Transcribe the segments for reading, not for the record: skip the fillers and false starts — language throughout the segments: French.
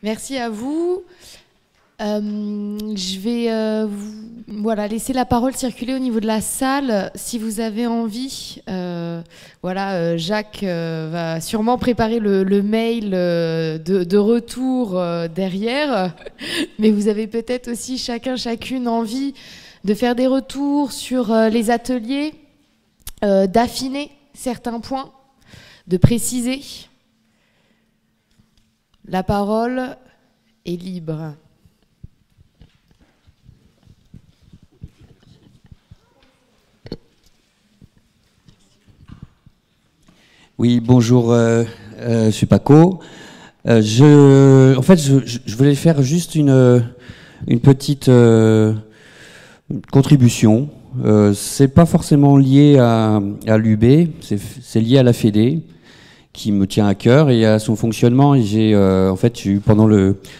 Merci à vous. Je vais voilà, laisser la parole circuler au niveau de la salle. Si vous avez envie, Jacques va sûrement préparer le mail de retour derrière. Mais vous avez peut-être aussi chacune envie de faire des retours sur les ateliers, d'affiner certains points, de préciser. La parole est libre. Oui, bonjour, je suis Paco. Je voulais faire juste une petite contribution. C'est pas forcément lié à l'UB, c'est lié à la Fédé, qui me tient à cœur et à son fonctionnement. Et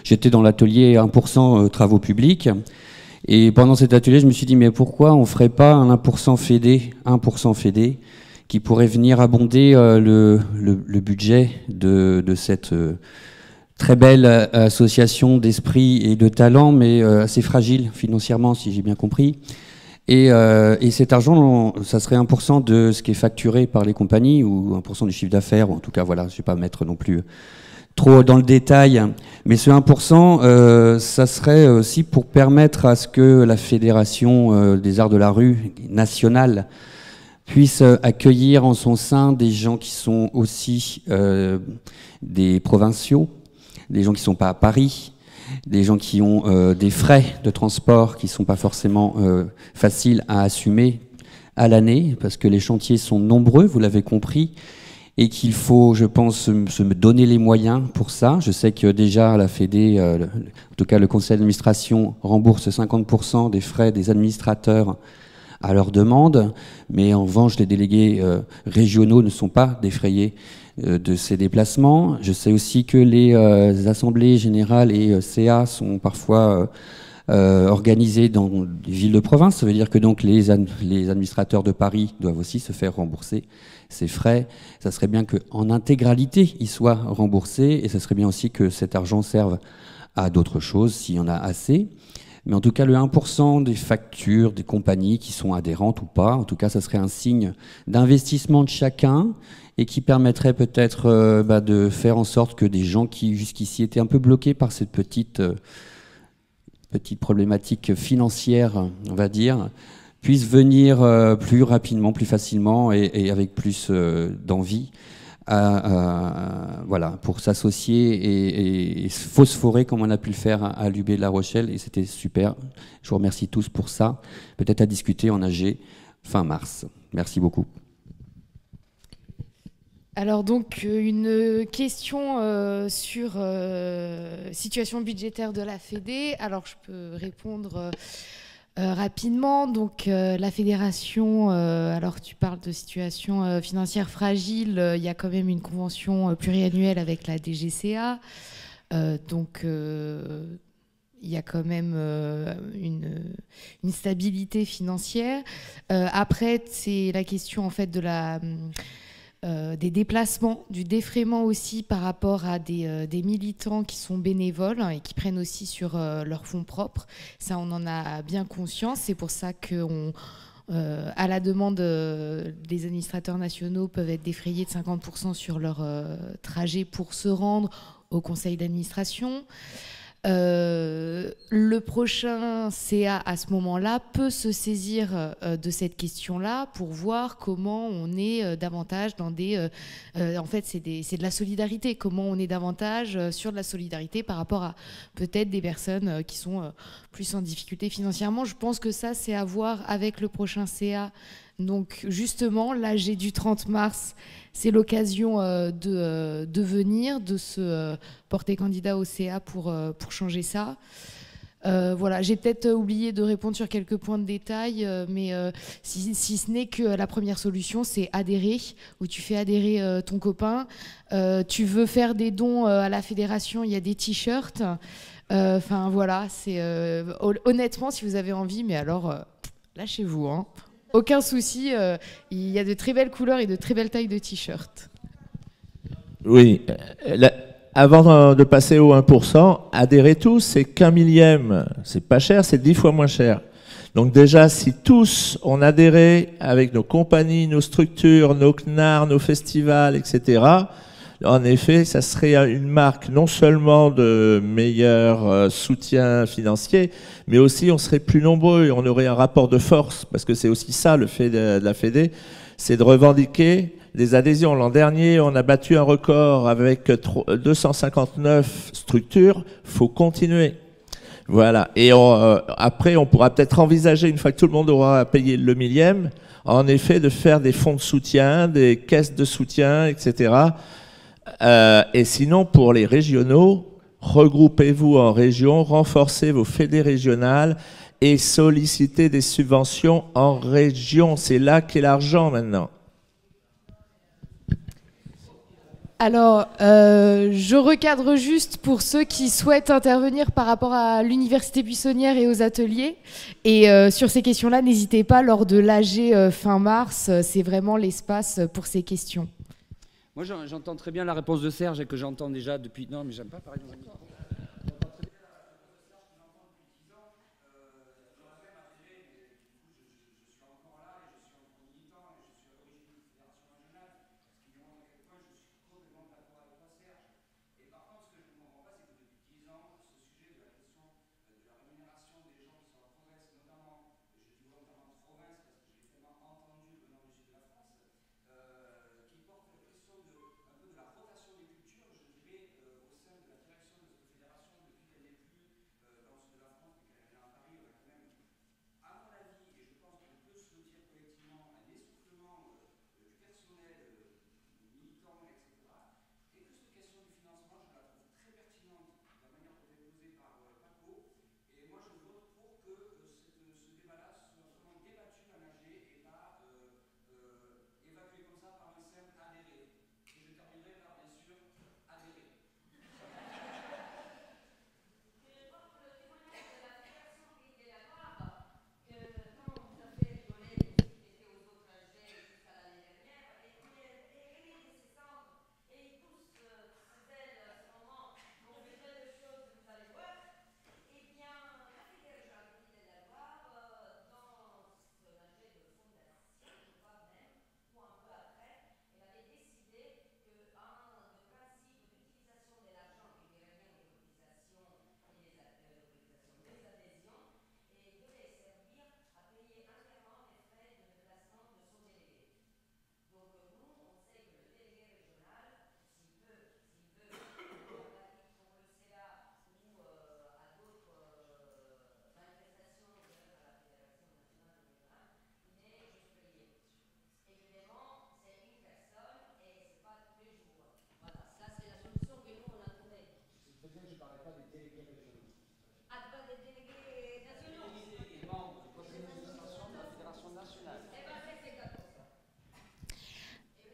j'étais dans l'atelier 1% travaux publics. Et pendant cet atelier, je me suis dit, mais pourquoi on ferait pas un 1% Fédé, qui pourrait venir abonder le budget de cette très belle association d'esprit et de talent, mais assez fragile financièrement, si j'ai bien compris. Et cet argent, ça serait 1% de ce qui est facturé par les compagnies, ou 1% du chiffre d'affaires, ou en tout cas, voilà, je ne vais pas mettre non plus trop dans le détail, mais ce 1%, ça serait aussi pour permettre à ce que la Fédération des Arts de la Rue nationale puisse accueillir en son sein des gens qui sont aussi des provinciaux, des gens qui ne sont pas à Paris, des gens qui ont des frais de transport qui ne sont pas forcément faciles à assumer à l'année, parce que les chantiers sont nombreux, vous l'avez compris, et qu'il faut, je pense, se donner les moyens pour ça. Je sais que déjà la Fédé, en tout cas le conseil d'administration, rembourse 50% des frais des administrateurs à leur demande, mais en revanche, les délégués régionaux ne sont pas défrayés de ces déplacements. Je sais aussi que les assemblées générales et CA sont parfois organisées dans des villes de province. Ça veut dire que donc les administrateurs de Paris doivent aussi se faire rembourser ces frais. Ça serait bien qu'en intégralité, ils soient remboursés, et ça serait bien aussi que cet argent serve à d'autres choses, s'il y en a assez. Mais en tout cas, le 1% des factures des compagnies qui sont adhérentes ou pas, en tout cas, ça serait un signe d'investissement de chacun et qui permettrait peut-être de faire en sorte que des gens qui jusqu'ici étaient un peu bloqués par cette petite problématique financière, on va dire, puissent venir plus rapidement, plus facilement et avec plus d'envie pour s'associer et phosphorer comme on a pu le faire à l'UB de La Rochelle, et c'était super. Je vous remercie tous pour ça. Peut-être à discuter en AG fin mars. Merci beaucoup. Alors donc une question sur situation budgétaire de la Fédé. Alors je peux répondre rapidement. Donc la fédération, alors tu parles de situation financière fragile, il y a quand même une convention pluriannuelle avec la DGCA. Donc il y a quand même une stabilité financière. Après, c'est la question en fait de des déplacements, du défraiement aussi par rapport à des militants qui sont bénévoles et qui prennent aussi sur leurs fonds propres. Ça, on en a bien conscience. C'est pour ça qu'on, à la demande des administrateurs nationaux, peuvent être défrayés de 50% sur leur trajet pour se rendre au conseil d'administration. Le prochain CA à ce moment-là peut se saisir de cette question-là pour voir comment on est davantage dans en fait, c'est de la solidarité. Comment on est davantage sur de la solidarité par rapport à peut-être des personnes qui sont plus en difficulté financièrement. Je pense que ça, c'est à voir avec le prochain CA. Donc justement, l'AG du 30 mars, c'est l'occasion de venir, de se porter candidat au CA pour changer ça. Voilà, j'ai peut-être oublié de répondre sur quelques points de détail, mais si ce n'est que la première solution, c'est adhérer, où tu fais adhérer ton copain. Tu veux faire des dons à la fédération, il y a des t-shirts. Enfin voilà, c'est honnêtement, si vous avez envie, mais alors lâchez-vous, hein. Aucun souci, il y a de très belles couleurs et de très belles tailles de t-shirts. Oui, avant de passer au 1%, adhérez tous, c'est qu'un millième, c'est pas cher, c'est 10 fois moins cher. Donc déjà, si tous on adhérait avec nos compagnies, nos structures, nos CNAR, nos festivals, etc., en effet, ça serait une marque non seulement de meilleur soutien financier, mais aussi on serait plus nombreux et on aurait un rapport de force, parce que c'est aussi ça le fait de la Fédé, c'est de revendiquer des adhésions. L'an dernier, on a battu un record avec 259 structures, faut continuer. Voilà. Et après, on pourra peut-être envisager, une fois que tout le monde aura payé le millième, en effet, de faire des fonds de soutien, des caisses de soutien, etc. Et sinon, pour les régionaux, regroupez-vous en région, renforcez vos fédés régionales et sollicitez des subventions en région. C'est là qu'est l'argent maintenant. Alors, je recadre juste pour ceux qui souhaitent intervenir par rapport à l'Université Buissonnière et aux ateliers. Et sur ces questions-là, n'hésitez pas lors de l'AG fin mars. C'est vraiment l'espace pour ces questions. Moi, j'entends très bien la réponse de Serge et que j'entends déjà depuis... Non, mais j'aime pas parler dans un micro.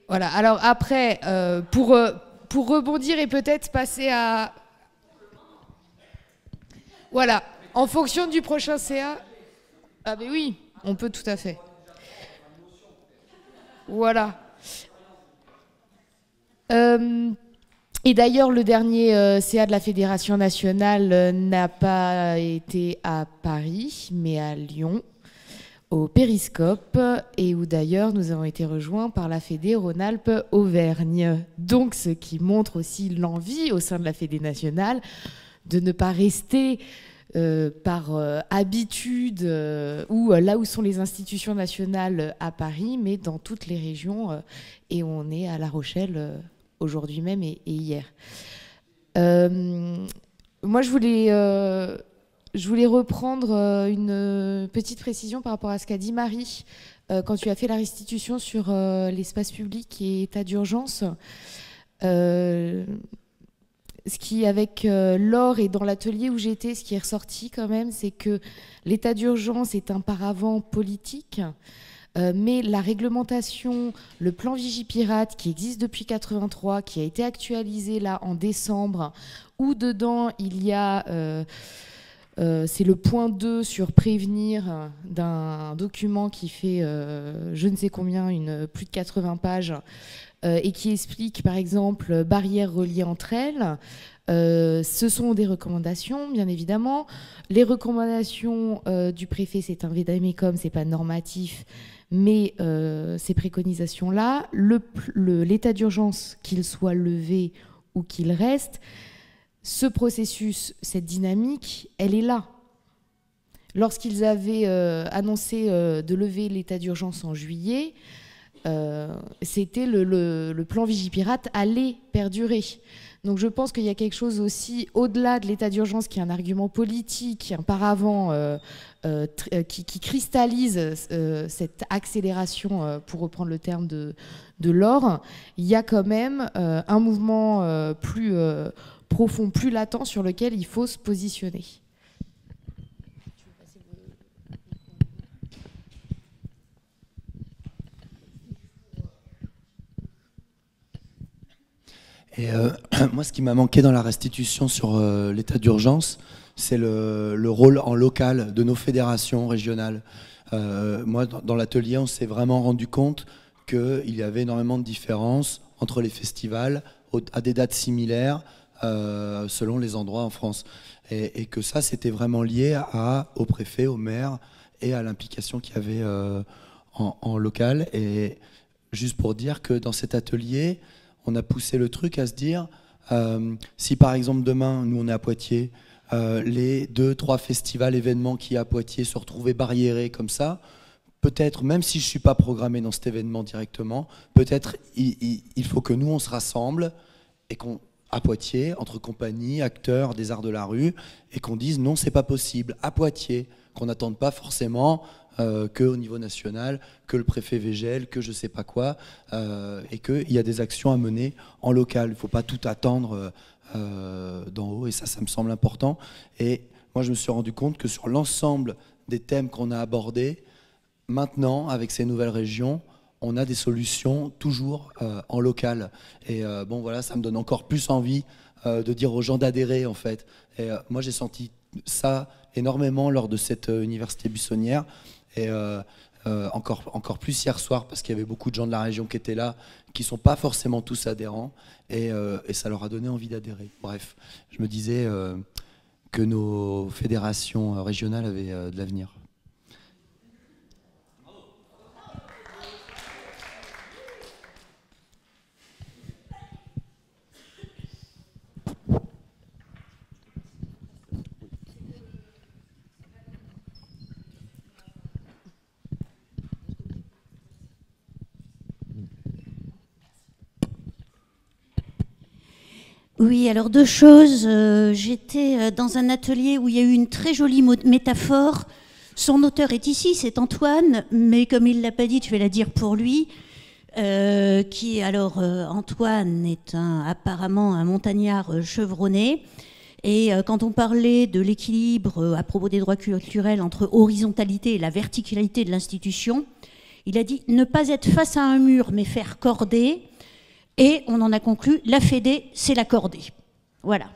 Voilà, alors après, pour rebondir et peut-être passer à... Voilà, en fonction du prochain CA... Ah mais oui, on peut tout à fait. Voilà. Et d'ailleurs, le dernier CA de la Fédération nationale n'a pas été à Paris, mais à Lyon, au Périscope, et où d'ailleurs nous avons été rejoints par la Fédé Rhône-Alpes-Auvergne. Donc ce qui montre aussi l'envie au sein de la Fédé nationale de ne pas rester par habitude ou là où sont les institutions nationales à Paris, mais dans toutes les régions, et on est à La Rochelle aujourd'hui même et hier. Moi je voulais reprendre une petite précision par rapport à ce qu'a dit Marie quand tu as fait la restitution sur l'espace public et état d'urgence. Ce qui, avec Laure et dans l'atelier où j'étais, ce qui est ressorti quand même, c'est que l'état d'urgence est un paravent politique, mais la réglementation, le plan Vigipirate qui existe depuis 1983, qui a été actualisé là en décembre, où dedans il y a... c'est le point 2 sur prévenir d'un document qui fait je ne sais combien, plus de 80 pages, et qui explique par exemple barrières reliées entre elles. Ce sont des recommandations, bien évidemment. Les recommandations du préfet, c'est un vade-mecum, c'est pas normatif, mais ces préconisations-là, l'état d'urgence, qu'il soit levé ou qu'il reste, ce processus, cette dynamique, elle est là. Lorsqu'ils avaient annoncé de lever l'état d'urgence en juillet, c'était le plan Vigipirate allait perdurer. Donc je pense qu'il y a quelque chose aussi au-delà de l'état d'urgence qui est un argument politique, un paravent qui cristallise cette accélération, pour reprendre le terme de Laure. Il y a quand même un mouvement plus profond, plus latent sur lequel il faut se positionner. Et moi, ce qui m'a manqué dans la restitution sur l'état d'urgence, c'est le rôle en local de nos fédérations régionales. Moi, dans l'atelier, on s'est vraiment rendu compte qu'il y avait énormément de différences entre les festivals à des dates similaires selon les endroits en France. Et que ça, c'était vraiment lié au préfet, au maire et à l'implication qu'il y avait en local. Et juste pour dire que dans cet atelier, on a poussé le truc à se dire, si par exemple demain, nous on est à Poitiers, les 2-3 festivals, événements qui à Poitiers se retrouvaient barriérés comme ça, peut-être, même si je ne suis pas programmé dans cet événement directement, peut-être il faut que nous on se rassemble et à Poitiers, entre compagnies, acteurs des arts de la rue, et qu'on dise non, c'est pas possible, à Poitiers, qu'on n'attende pas forcément qu'au niveau national, que le préfet Végel, que je sais pas quoi, et qu'il y a des actions à mener en local. Il ne faut pas tout attendre d'en haut, et ça me semble important. Et moi, je me suis rendu compte que sur l'ensemble des thèmes qu'on a abordés, maintenant, avec ces nouvelles régions, on a des solutions toujours en local. Et bon, voilà, ça me donne encore plus envie de dire aux gens d'adhérer, en fait. Et moi, j'ai senti ça énormément lors de cette université buissonnière. Et encore plus hier soir, parce qu'il y avait beaucoup de gens de la région qui étaient là, qui ne sont pas forcément tous adhérents, et ça leur a donné envie d'adhérer. Bref, je me disais que nos fédérations régionales avaient de l'avenir. Oui, alors deux choses. J'étais dans un atelier où il y a eu une très jolie métaphore. Son auteur est ici, c'est Antoine, mais comme il ne l'a pas dit, je vais la dire pour lui. Antoine est apparemment un montagnard chevronné. Et quand on parlait de l'équilibre à propos des droits culturels entre horizontalité et la verticalité de l'institution, il a dit ne pas être face à un mur, mais faire cordée. Et on en a conclu, la Fédé, c'est la cordée. Voilà.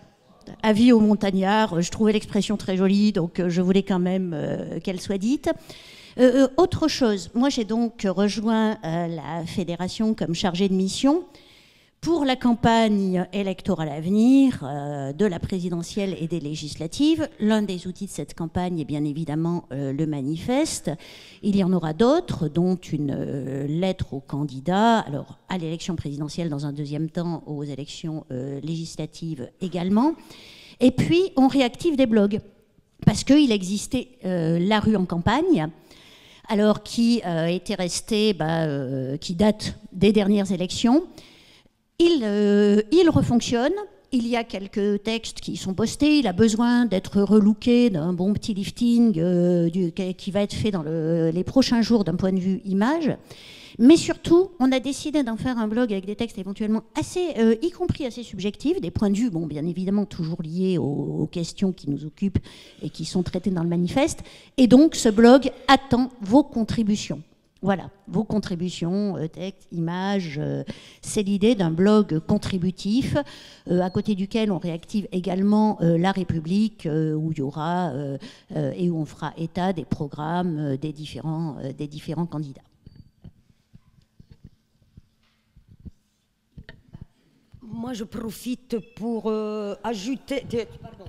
Avis aux montagnards, je trouvais l'expression très jolie, donc je voulais quand même qu'elle soit dite. Autre chose, moi j'ai donc rejoint la fédération comme chargée de mission pour la campagne électorale à venir de la présidentielle et des législatives. L'un des outils de cette campagne est bien évidemment le manifeste. Il y en aura d'autres, dont une lettre aux candidats, alors à l'élection présidentielle dans un deuxième temps, aux élections législatives également. Et puis on réactive des blogs, parce qu'il existait La Rue en campagne, alors qui était resté, qui date des dernières élections. Il refonctionne, il y a quelques textes qui sont postés, il a besoin d'être relooké d'un bon petit lifting qui va être fait dans les prochains jours d'un point de vue image. Mais surtout, on a décidé d'en faire un blog avec des textes éventuellement assez, y compris assez subjectifs, des points de vue, bon, bien évidemment toujours liés aux questions qui nous occupent et qui sont traitées dans le manifeste. Et donc, ce blog attend vos contributions. Voilà, vos contributions, textes, images, c'est l'idée d'un blog contributif à côté duquel on réactive également La République où il y aura et où on fera état des programmes des différents candidats. moi, je profite pour ajouter... Pardon.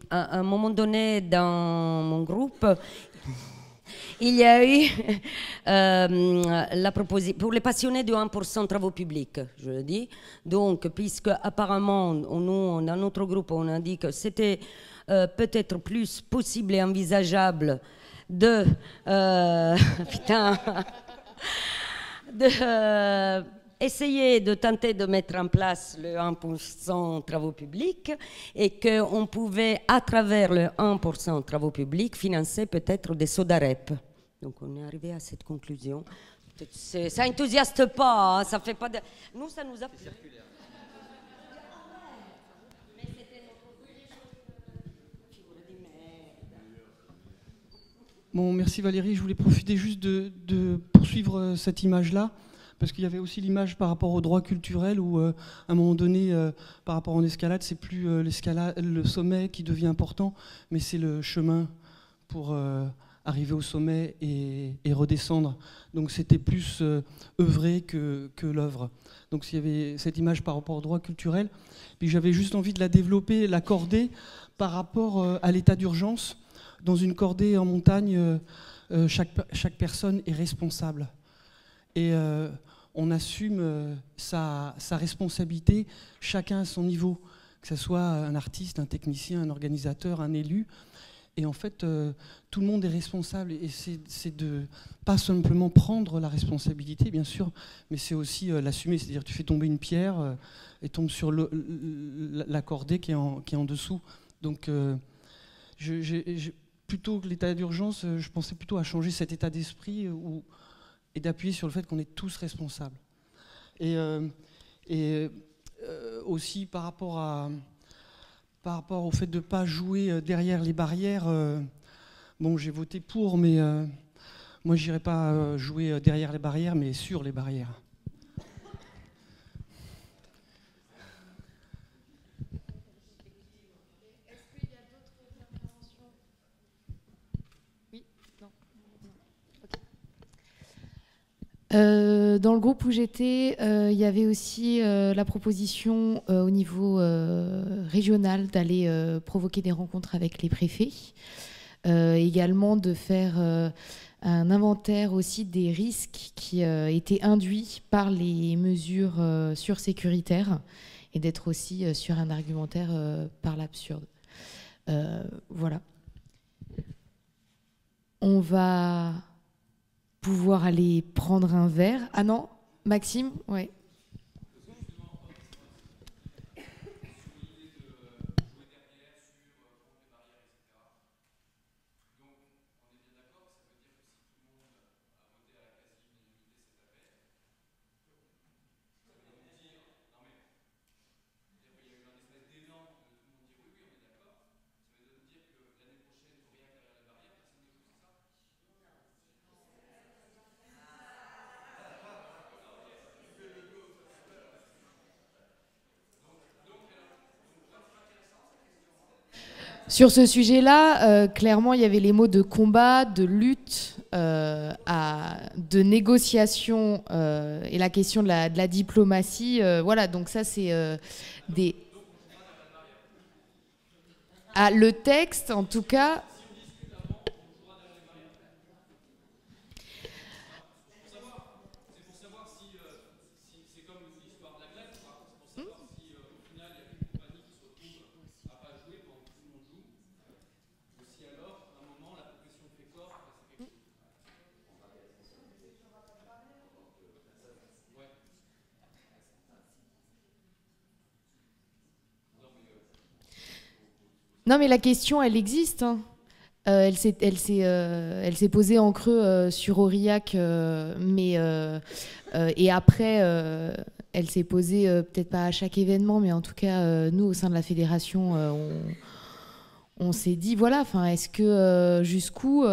À un moment donné, dans mon groupe, il y a eu la proposition pour les passionnés de 1% travaux publics, je le dis. Donc, puisque apparemment, nous, dans notre groupe, on a dit que c'était peut-être plus possible et envisageable de... essayer de tenter de mettre en place le 1% travaux publics et qu'on pouvait, à travers le 1% travaux publics, financer peut-être des Sodarep. Donc on est arrivé à cette conclusion. Ça enthousiaste pas, hein, ça fait pas de... Nous, ça nous a... Bon, merci Valérie. Je voulais profiter juste de poursuivre cette image-là, parce qu'il y avait aussi l'image par rapport au droit culturel où, à un moment donné, par rapport en escalade, c'est plus le sommet qui devient important, mais c'est le chemin pour arriver au sommet et redescendre. Donc c'était plus œuvrer que l'œuvre. Donc il y avait cette image par rapport au droit culturel. Puis j'avais juste envie de la développer, l'accorder par rapport à l'état d'urgence. Dans une cordée en montagne, chaque personne est responsable. Et on assume sa responsabilité, chacun à son niveau, que ce soit un artiste, un technicien, un organisateur, un élu. Et en fait, tout le monde est responsable. Et c'est de pas simplement prendre la responsabilité, bien sûr, mais c'est aussi l'assumer. C'est-à-dire que tu fais tomber une pierre et tombe sur la cordée qui est en dessous. Donc, plutôt que l'état d'urgence, je pensais plutôt à changer cet état d'esprit et d'appuyer sur le fait qu'on est tous responsables. Et aussi par rapport au fait de ne pas jouer derrière les barrières, bon, j'ai voté pour, mais moi je n'irai pas jouer derrière les barrières, mais sur les barrières. Dans le groupe où j'étais, il y avait aussi la proposition au niveau régional d'aller provoquer des rencontres avec les préfets, également de faire un inventaire aussi des risques qui étaient induits par les mesures sursécuritaires et d'être aussi sur un argumentaire par l'absurde. Voilà. On va pouvoir aller prendre un verre. Ah non, Maxime, ouais. Sur ce sujet-là, clairement, il y avait les mots de combat, de lutte, de négociation et la question de la diplomatie. Voilà, donc ça, c'est des... Ah, le texte, en tout cas... Non, mais la question, elle existe. Hein. Elle s'est posée en creux sur Aurillac, et après, elle s'est posée peut-être pas à chaque événement, mais en tout cas, nous, au sein de la fédération, on s'est dit, voilà, est-ce que jusqu'où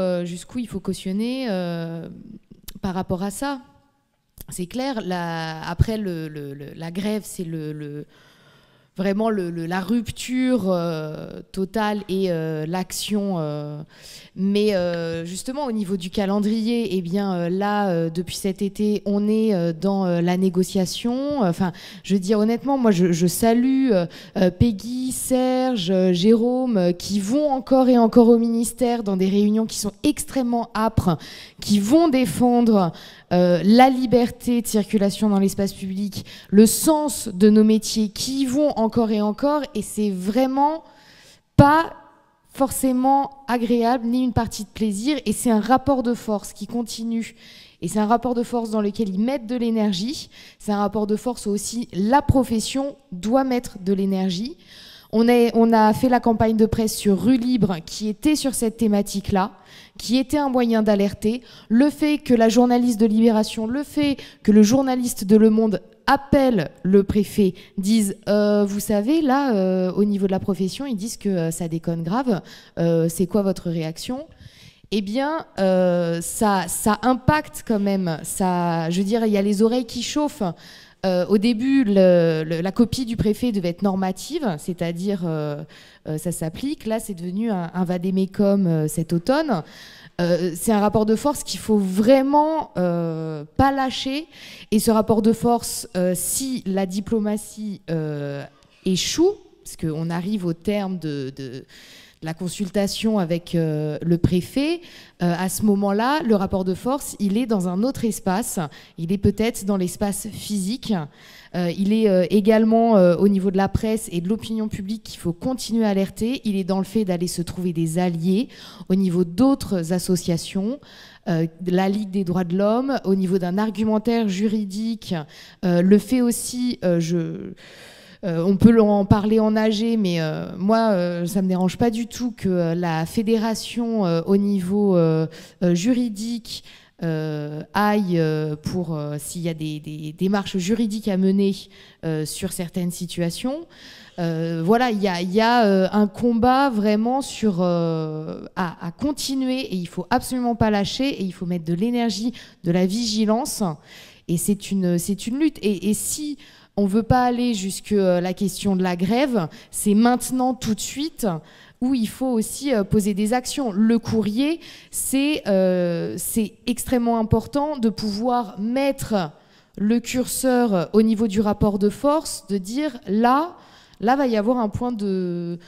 il faut cautionner par rapport à ça? C'est clair. Après, la grève, c'est vraiment la rupture totale et l'action. Mais justement, au niveau du calendrier, eh bien, là, depuis cet été, on est dans la négociation. Enfin, je veux dire, honnêtement, moi, je salue Peggy, Serge, Jérôme, qui vont encore et encore au ministère dans des réunions qui sont extrêmement âpres, qui vont défendre la liberté de circulation dans l'espace public, le sens de nos métiers, qui y vont encore et encore, et c'est vraiment pas forcément agréable, ni une partie de plaisir, et c'est un rapport de force qui continue. Et c'est un rapport de force dans lequel ils mettent de l'énergie, c'est un rapport de force où aussi la profession doit mettre de l'énergie. On a fait la campagne de presse sur Rue Libre qui était sur cette thématique-là, qui était un moyen d'alerter. Le fait que la journaliste de Libération, le fait que le journaliste de Le Monde appelle le préfet, disent vous savez, là, au niveau de la profession, ils disent que ça déconne grave, c'est quoi votre réaction ? Eh bien, ça impacte quand même. Ça, je veux dire, il y a les oreilles qui chauffent. Au début, la copie du préfet devait être normative, c'est-à-dire ça s'applique. Là, c'est devenu un vade-mecum cet automne. C'est un rapport de force qu'il faut vraiment pas lâcher. Et ce rapport de force, si la diplomatie échoue, parce qu'on arrive au terme de la consultation avec le préfet, à ce moment-là, le rapport de force, il est dans un autre espace. Il est peut-être dans l'espace physique. Il est également au niveau de la presse et de l'opinion publique qu'il faut continuer à alerter. Il est dans le fait d'aller se trouver des alliés au niveau d'autres associations, la Ligue des droits de l'homme, au niveau d'un argumentaire juridique. Le fait aussi, on peut en parler en AG, mais moi, ça ne me dérange pas du tout que la fédération, au niveau juridique, aille pour s'il y a des démarches juridiques à mener sur certaines situations. Voilà, il y a un combat vraiment à continuer, et il faut absolument pas lâcher, et il faut mettre de l'énergie, de la vigilance, et c'est une lutte. Et si on ne veut pas aller jusque la question de la grève, c'est maintenant, tout de suite, où il faut aussi poser des actions. Le courrier, c'est extrêmement important de pouvoir mettre le curseur au niveau du rapport de force, de dire là va y avoir un point de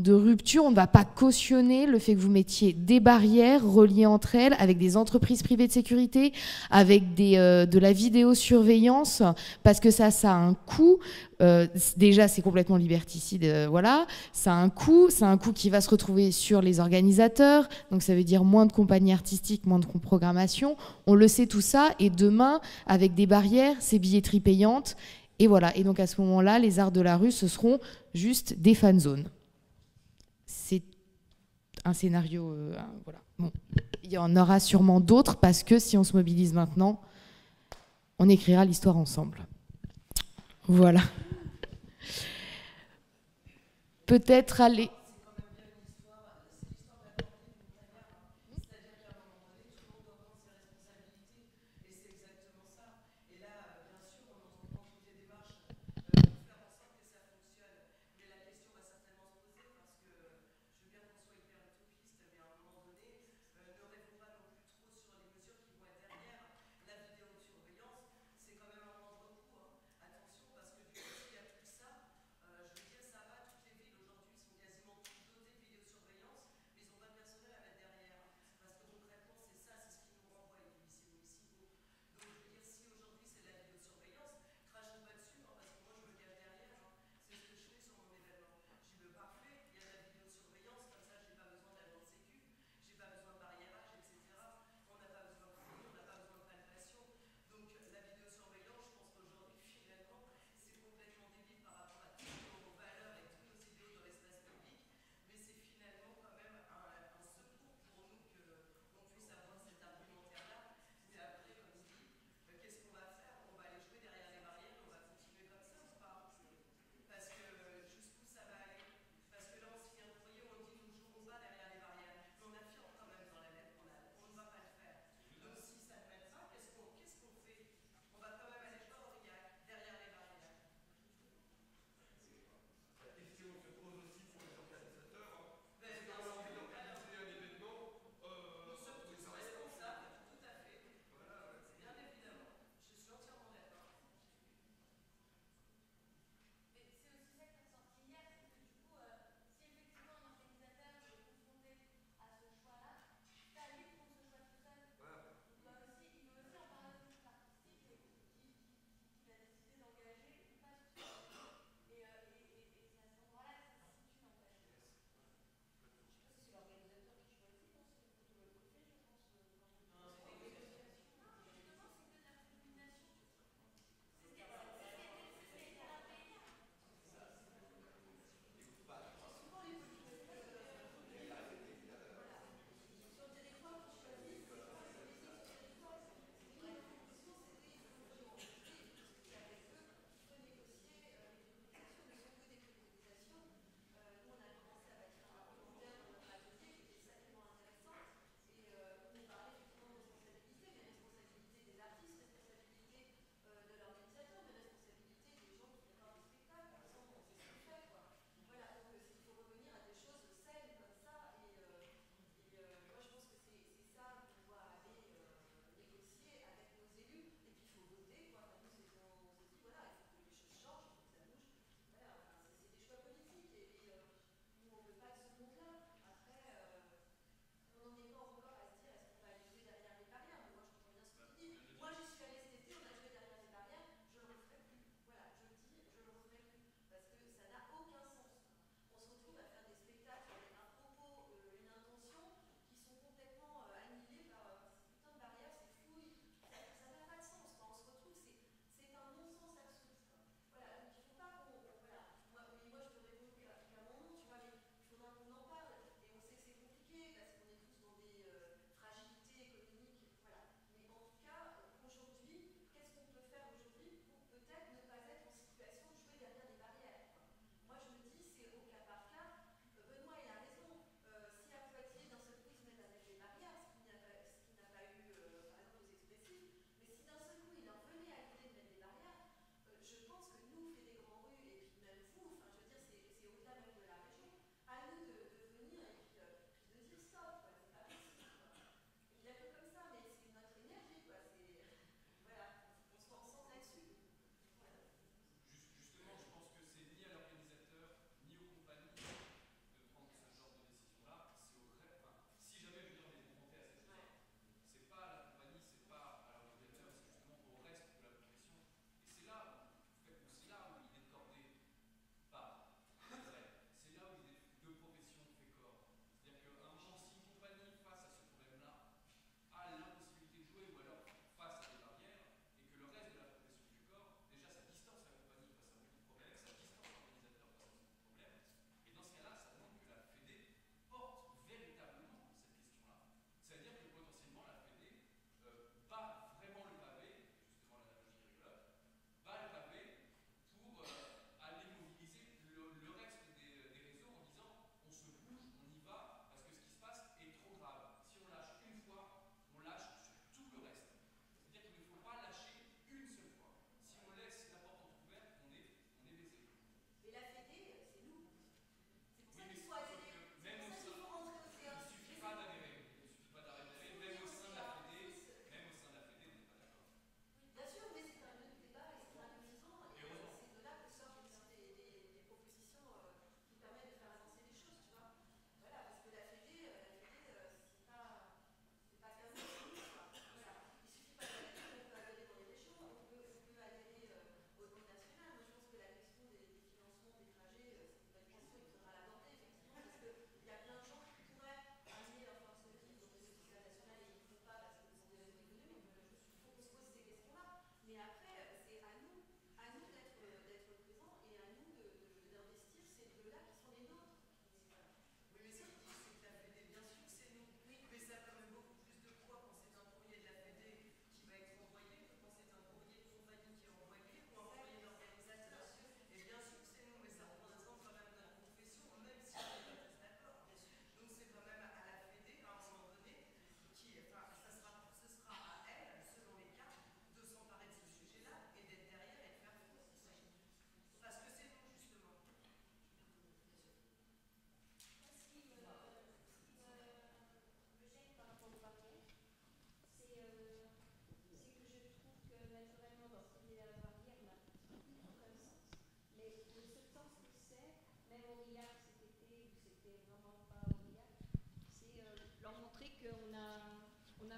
rupture. On ne va pas cautionner le fait que vous mettiez des barrières reliées entre elles avec des entreprises privées de sécurité, avec de la vidéosurveillance, parce que ça a un coût. Déjà, c'est complètement liberticide, voilà. Ça a un coût qui va se retrouver sur les organisateurs. Donc ça veut dire moins de compagnies artistiques, moins de programmation. On le sait tout ça. Et demain, avec des barrières, c'est billetterie payante. Et voilà, et donc à ce moment-là, les arts de la rue, ce seront juste des fan zones. C'est un scénario, voilà. Bon, il y en aura sûrement d'autres, parce que si on se mobilise maintenant, on écrira l'histoire ensemble. Voilà. Peut-être aller...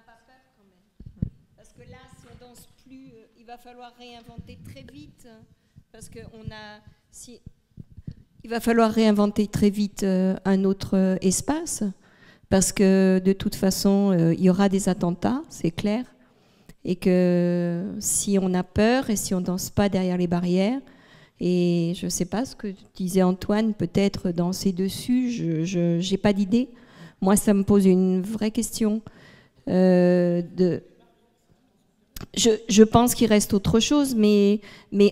pas peur quand même. Parce que là, si on danse plus, il va falloir réinventer très vite. Parce que il va falloir réinventer très vite un autre espace. Parce que de toute façon, il y aura des attentats, c'est clair. Et que si on a peur et si on ne danse pas derrière les barrières, et je ne sais pas ce que disait Antoine, peut-être danser dessus, je n'ai pas d'idée. Moi, ça me pose une vraie question. Je pense qu'il reste autre chose, mais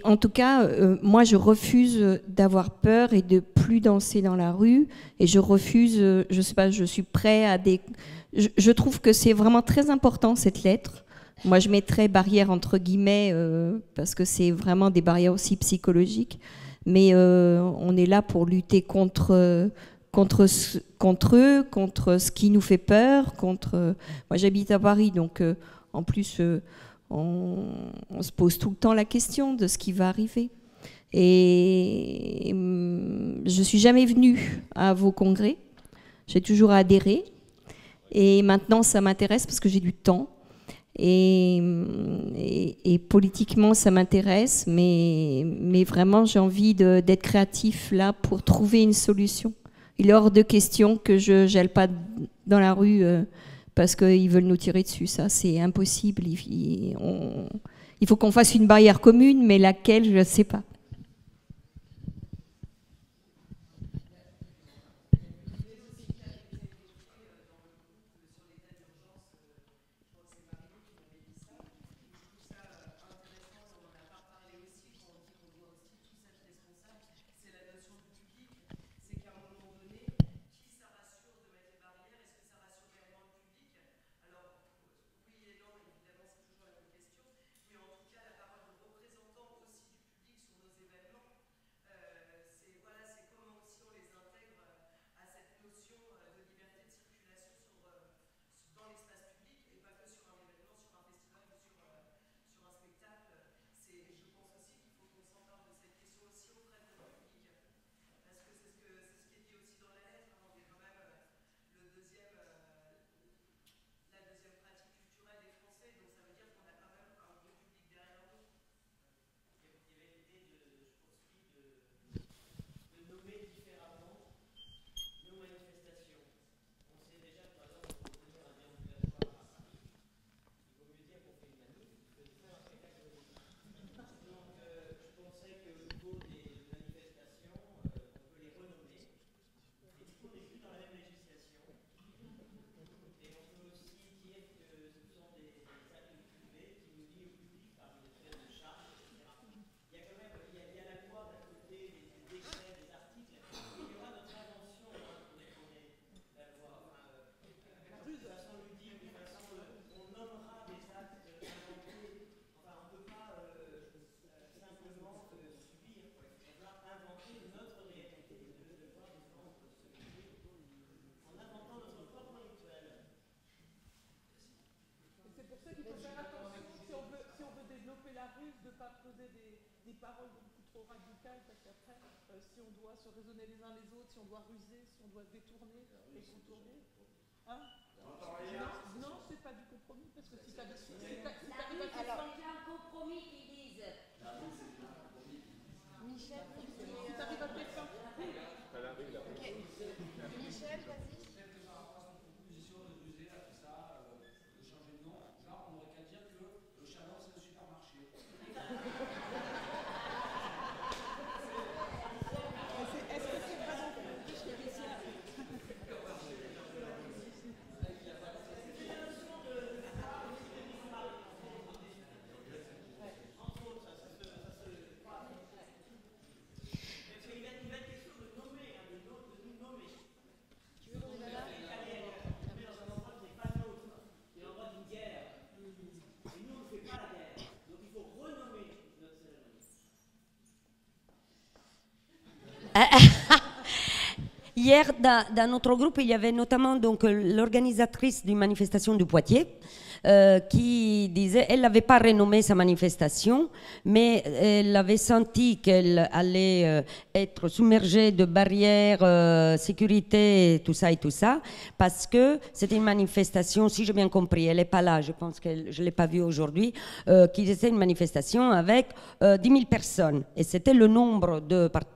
en tout cas, moi, je refuse d'avoir peur et de plus danser dans la rue. Et je refuse, je ne sais pas, je suis prêt à des... Je trouve que c'est vraiment très important, cette lettre. Moi, je mettrais barrière entre guillemets, parce que c'est vraiment des barrières aussi psychologiques. Mais on est là pour lutter contre eux, contre ce qui nous fait peur. Moi, j'habite à Paris, donc en plus, on se pose tout le temps la question de ce qui va arriver. Et je ne suis jamais venue à vos congrès. J'ai toujours adhéré. Et maintenant, ça m'intéresse parce que j'ai du temps. Et politiquement, ça m'intéresse, mais vraiment, j'ai envie d'être créatif là pour trouver une solution. Il est hors de question que je gèle pas dans la rue parce qu'ils veulent nous tirer dessus. Ça, c'est impossible. Il faut qu'on fasse une barrière commune, mais laquelle, je ne sais pas. Des paroles beaucoup trop radicales, parce qu'après, si on doit se raisonner les uns les autres, si on doit ruser, si on doit détourner et contourner. Hein non, c'est pas du compromis, parce que si tu arrives à un compromis qui dise. Michel, si tu arrives à tes fins. Michel, vas-y. Il Hier, dans notre groupe, il y avait notamment donc l'organisatrice d'une manifestation du Poitiers qui disait, elle n'avait pas renommé sa manifestation, mais elle avait senti qu'elle allait être submergée de barrières, sécurité, tout ça, parce que c'était une manifestation, si j'ai bien compris, elle n'est pas là, je pense que je ne l'ai pas vue aujourd'hui, qui était une manifestation avec 10 000 personnes, et c'était le nombre de participants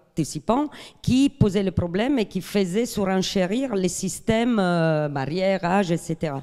qui posaient le problème et qui faisaient surenchérir les systèmes barrières, âge, etc.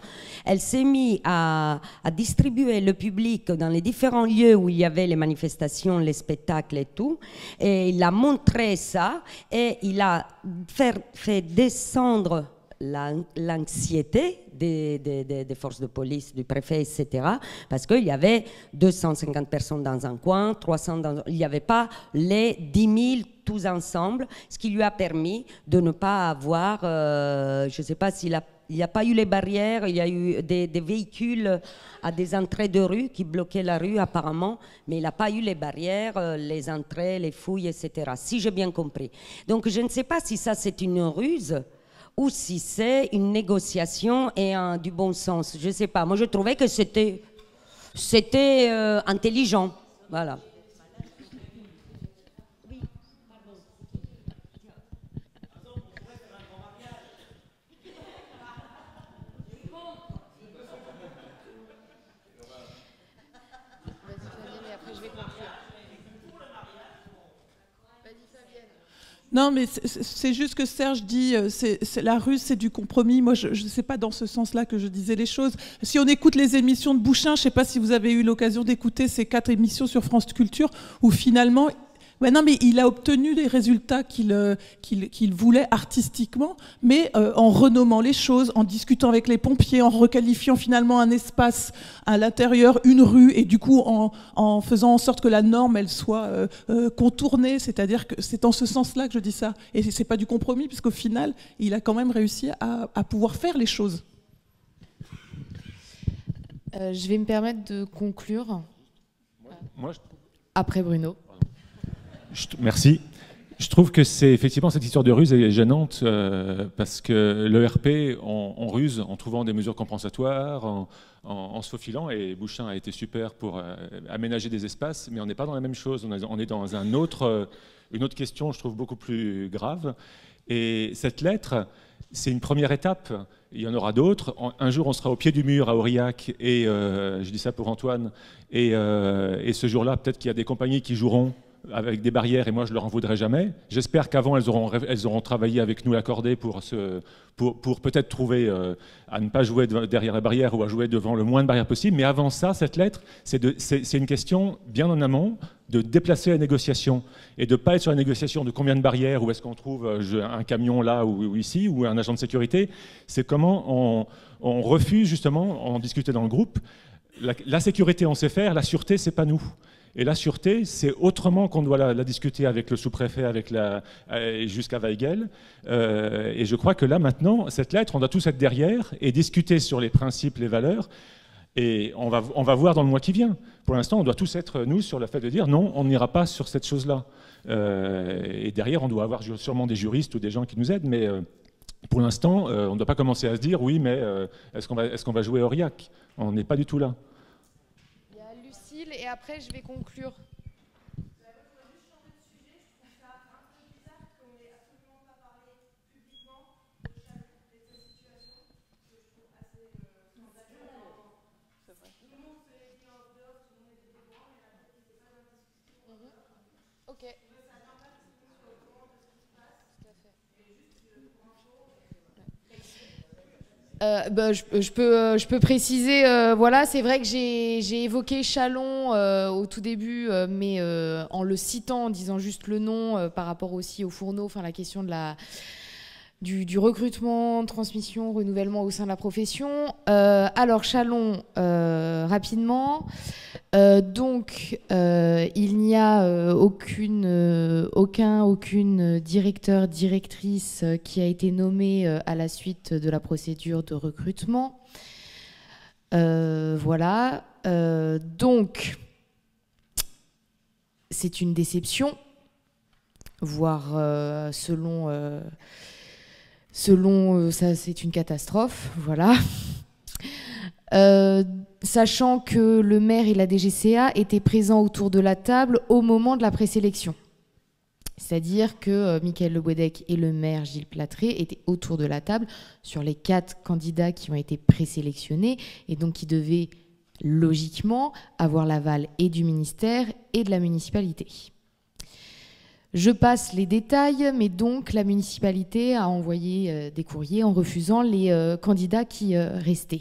Elle s'est mise à distribuer le public dans les différents lieux où il y avait les manifestations, les spectacles et tout, et il a montré ça, et il a fait descendre l'anxiété des forces de police, du préfet, etc. Parce qu'il y avait 250 personnes dans un coin, 300 dans... Il n'y avait pas les 10 000 tous ensemble, ce qui lui a permis de ne pas avoir... je ne sais pas s'il n'y a pas eu les barrières, il y a eu des véhicules à des entrées de rue qui bloquaient la rue apparemment, mais il n'a pas eu les barrières, les entrées, les fouilles, etc. Si j'ai bien compris. Donc je ne sais pas si ça c'est une ruse ou si c'est une négociation et du bon sens. Je ne sais pas. Moi, je trouvais que c'était intelligent. Voilà. Non, mais c'est juste que Serge dit la ruse, c'est du compromis. Moi, je ne sais pas dans ce sens-là que je disais les choses. Si on écoute les émissions de Bouchin, je ne sais pas si vous avez eu l'occasion d'écouter ces 4 émissions sur France Culture, où finalement... Ouais, non, mais il a obtenu les résultats qu'il voulait artistiquement, mais en renommant les choses, en discutant avec les pompiers, en requalifiant finalement un espace à l'intérieur, une rue, et du coup en faisant en sorte que la norme elle soit contournée. C'est-à-dire que c'est dans ce sens-là que je dis ça. Et c'est pas du compromis, puisqu'au final, il a quand même réussi à pouvoir faire les choses. Je vais me permettre de conclure. Moi, après Bruno. Merci. Je trouve que c'est effectivement cette histoire de ruse est gênante parce que l'ERP, on ruse en trouvant des mesures compensatoires, en se faufilant, et Bouchin a été super pour aménager des espaces, mais on n'est pas dans la même chose. On est dans une autre question, je trouve, beaucoup plus grave. Et cette lettre, c'est une première étape. Il y en aura d'autres. Un jour, on sera au pied du mur à Aurillac, et je dis ça pour Antoine, et ce jour-là, peut-être qu'il y a des compagnies qui joueront avec des barrières, et moi je leur en voudrais jamais. J'espère qu'avant elles auront travaillé avec nous l'accordé pour peut-être trouver à ne pas jouer derrière la barrière ou à jouer devant le moins de barrières possible. Mais avant ça, cette lettre, c'est une question bien en amont de déplacer la négociation et de ne pas être sur la négociation de combien de barrières, où est-ce qu'on trouve un camion là ou ici, ou un agent de sécurité. C'est comment on refuse justement, en discuter dans le groupe. La sécurité on sait faire, la sûreté c'est pas nous. Et la sûreté, c'est autrement qu'on doit la discuter avec le sous-préfet, jusqu'à Weigel. Et je crois que là, maintenant, cette lettre, on doit tous être derrière et discuter sur les principes, les valeurs. Et on va voir dans le mois qui vient. Pour l'instant, on doit tous être, nous, sur le fait de dire non, on n'ira pas sur cette chose-là. Et derrière, on doit avoir sûrement des juristes ou des gens qui nous aident. Mais pour l'instant, on ne doit pas commencer à se dire oui, mais est-ce qu'on va jouer Aurillac ? On n'est pas du tout là. Et après, je vais conclure. Ok. Je peux préciser, voilà, c'est vrai que j'ai évoqué Chalon au tout début, mais en le citant, en disant juste le nom, par rapport aussi au fourneau, enfin la question de du recrutement, transmission, renouvellement au sein de la profession. Alors Chalon, rapidement. Donc, il n'y a aucune directeur, directrice qui a été nommée à la suite de la procédure de recrutement. Voilà. Donc, c'est une déception, voire selon Selon ça, c'est une catastrophe, voilà. Sachant que le maire et la DGCA étaient présents autour de la table au moment de la présélection. C'est-à-dire que Mickaël Le Bouedec et le maire Gilles Platré étaient autour de la table sur les 4 candidats qui ont été présélectionnés et donc qui devaient logiquement avoir l'aval et du ministère et de la municipalité. Je passe les détails, mais donc la municipalité a envoyé des courriers en refusant les candidats qui restaient.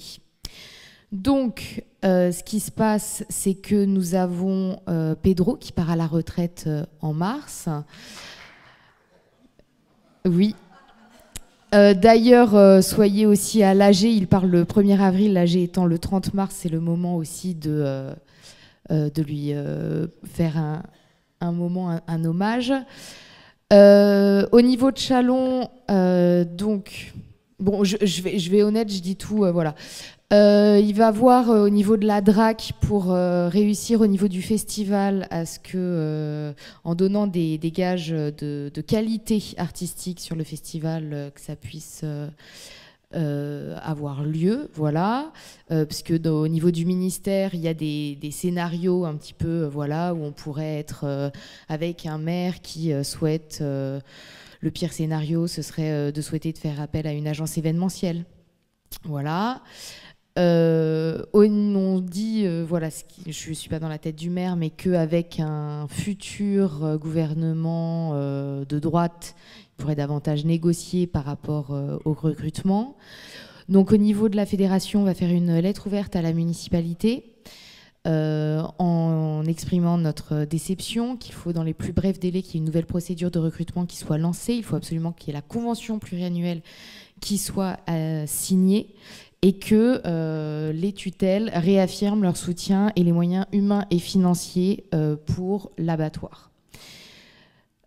Donc, ce qui se passe, c'est que nous avons Pedro qui part à la retraite en mars. Oui. D'ailleurs, soyez aussi à l'AG, il part le 1er avril, l'AG étant le 30 mars, c'est le moment aussi de lui faire un moment, un hommage. Au niveau de Châlons, donc, bon, je vais honnête, je dis tout, voilà. Il va voir au niveau de la DRAC pour réussir au niveau du festival à ce que, en donnant des gages de qualité artistique sur le festival, que ça puisse avoir lieu, voilà. Puisque au niveau du ministère, il y a des scénarios un petit peu, voilà, où on pourrait être avec un maire qui souhaite... le pire scénario, ce serait de souhaiter de faire appel à une agence événementielle. Voilà. On dit, voilà, je ne suis pas dans la tête du maire, mais qu'avec un futur gouvernement de droite, il pourrait davantage négocier par rapport au recrutement. Donc au niveau de la fédération, on va faire une lettre ouverte à la municipalité en exprimant notre déception, qu'il faut dans les plus brefs délais qu'il y ait une nouvelle procédure de recrutement qui soit lancée. Il faut absolument qu'il y ait la convention pluriannuelle qui soit signée, et que les tutelles réaffirment leur soutien et les moyens humains et financiers pour l'abattoir.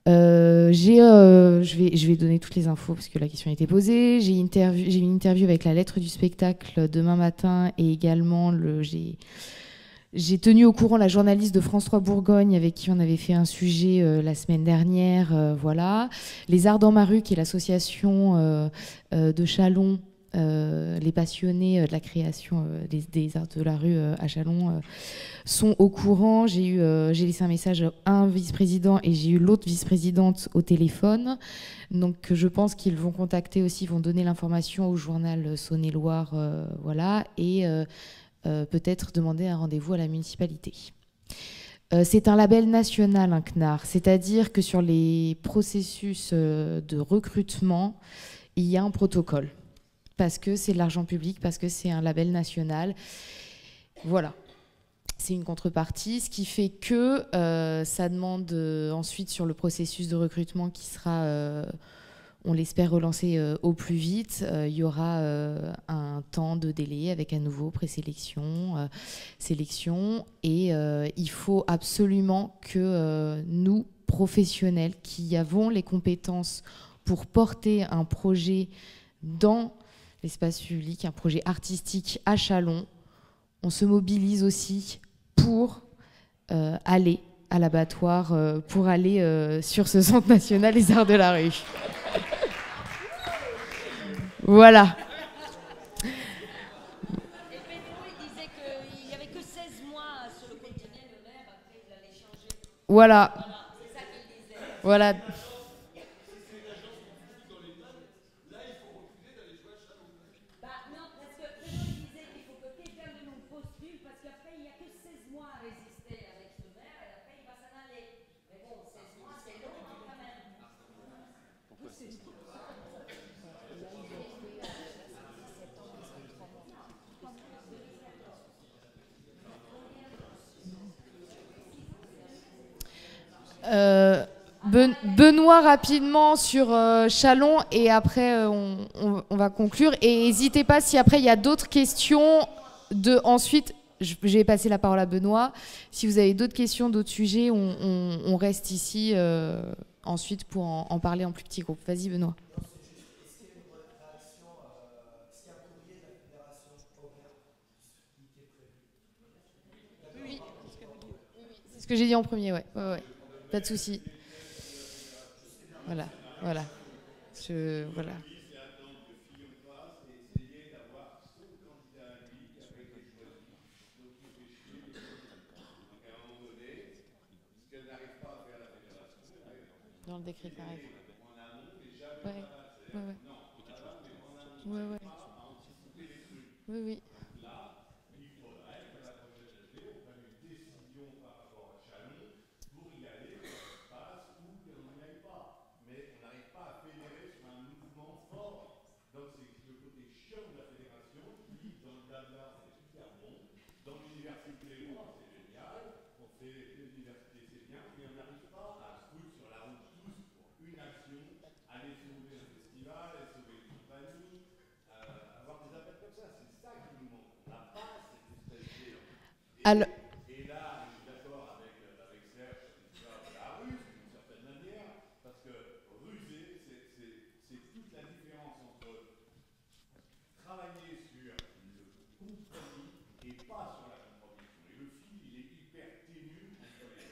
Je vais donner toutes les infos parce que la question a été posée. J'ai une interview avec la lettre du spectacle demain matin et également j'ai tenu au courant la journaliste de France 3 Bourgogne avec qui on avait fait un sujet la semaine dernière. Voilà. Les Arts dans ma rue, qui est l'association de Châlons, les passionnés de la création des arts de la rue à Châlons sont au courant. J'ai laissé un message à un vice-président et j'ai eu l'autre vice-présidente au téléphone. Donc je pense qu'ils vont contacter aussi, vont donner l'information au journal Saône-et-Loire, voilà, et peut-être demander un rendez-vous à la municipalité. C'est un label national, un CNAR, c'est-à-dire que sur les processus de recrutement, il y a un protocole. Parce que c'est de l'argent public, parce que c'est un label national. Voilà. C'est une contrepartie, ce qui fait que ça demande ensuite sur le processus de recrutement qui sera, on l'espère, relancé au plus vite. Il y aura un temps de délai avec à nouveau présélection, sélection. Et il faut absolument que nous, professionnels, qui avons les compétences pour porter un projet dans l'espace public, un projet artistique à Châlons, on se mobilise aussi pour aller à l'abattoir, pour aller sur ce centre national des arts de la rue. Voilà. Et Pedro, il disait qu'il n'y avait que 16 mois sur le continent, le maire, après il allait changer. Voilà. C'est ça qu'il disait. Voilà. Benoît rapidement sur Châlons et après on va conclure. Et n'hésitez pas si après il y a d'autres questions. Ensuite, je vais passer la parole à Benoît. Si vous avez d'autres questions, d'autres sujets, on reste ici ensuite pour en parler en plus petit groupe. Vas-y Benoît. Oui, c'est ce que j'ai dit en premier, ouais. Pas de souci. Voilà. Voilà. dans le décret qui arrive. Ouais. Oui. Alors, et là, je suis d'accord avec Serge sur l'histoire de la ruse, d'une certaine manière, parce que ruser, c'est toute la différence entre travailler sur le compromis et pas sur la compromission. Et le fil, il est hyper ténu entre les deux.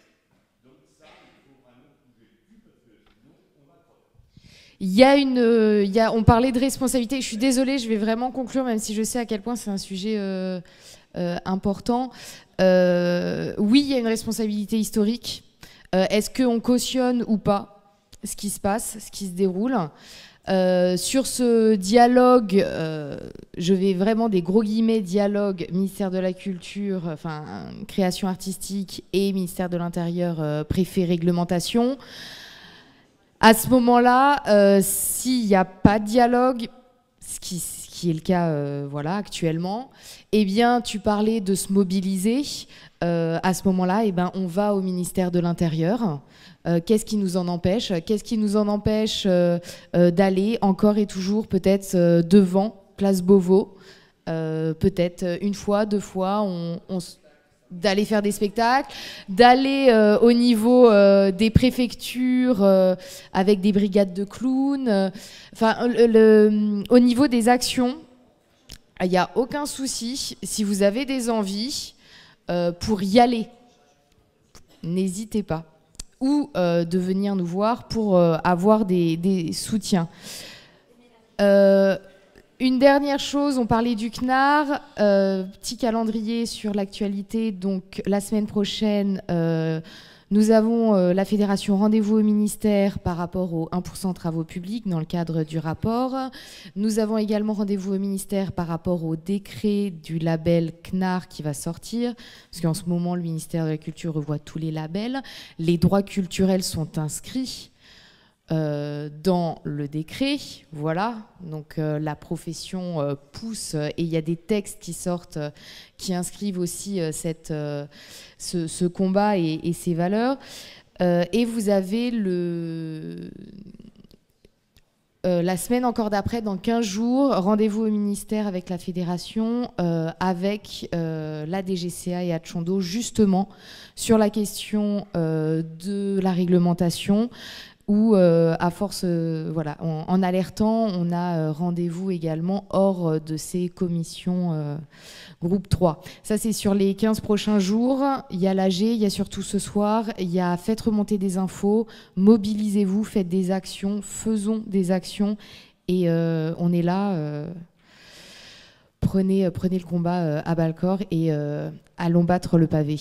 Donc ça, il faut vraiment bouger dessus, parce que sinon, on va crever. On parlait de responsabilité. Je suis désolée, je vais vraiment conclure, même si je sais à quel point c'est un sujet important. Oui, il y a une responsabilité historique. Est-ce qu'on cautionne ou pas ce qui se passe, ce qui se déroule? Sur ce dialogue, je vais vraiment des gros guillemets, dialogue, ministère de la Culture, enfin, création artistique et ministère de l'Intérieur, préfet réglementation. À ce moment-là, s'il n'y a pas de dialogue, ce qui est le cas voilà, actuellement, eh bien, tu parlais de se mobiliser. À ce moment-là, eh ben, on va au ministère de l'Intérieur. Qu'est-ce qui nous en empêche? Qu'est-ce qui nous en empêche d'aller encore et toujours peut-être devant Place Beauvau? Peut-être une fois, deux fois, d'aller faire des spectacles, d'aller au niveau des préfectures avec des brigades de clowns. Enfin, au niveau des actions, il n'y a aucun souci. Si vous avez des envies pour y aller, n'hésitez pas. Ou de venir nous voir pour avoir des soutiens. Une dernière chose, on parlait du CNAR, petit calendrier sur l'actualité. Donc la semaine prochaine, nous avons la fédération Rendez-vous au ministère par rapport aux 1% travaux publics dans le cadre du rapport. Nous avons également Rendez-vous au ministère par rapport au décret du label CNAR qui va sortir, parce qu'en ce moment, le ministère de la Culture revoit tous les labels. Les droits culturels sont inscrits dans le décret, voilà, donc la profession pousse et il y a des textes qui sortent qui inscrivent aussi ce combat et ces valeurs, et vous avez la semaine encore d'après, dans 15 jours, rendez-vous au ministère avec la fédération, avec la DGCA et Atchondo, justement sur la question de la réglementation, où, à force, voilà, en alertant, on a rendez-vous également hors de ces commissions groupe 3. Ça, c'est sur les 15 prochains jours. Il y a l'AG, il y a surtout ce soir, il y a faites remonter des infos, mobilisez-vous, faites des actions, faisons des actions, et on est là. Prenez le combat à bas-le-corps et allons battre le pavé.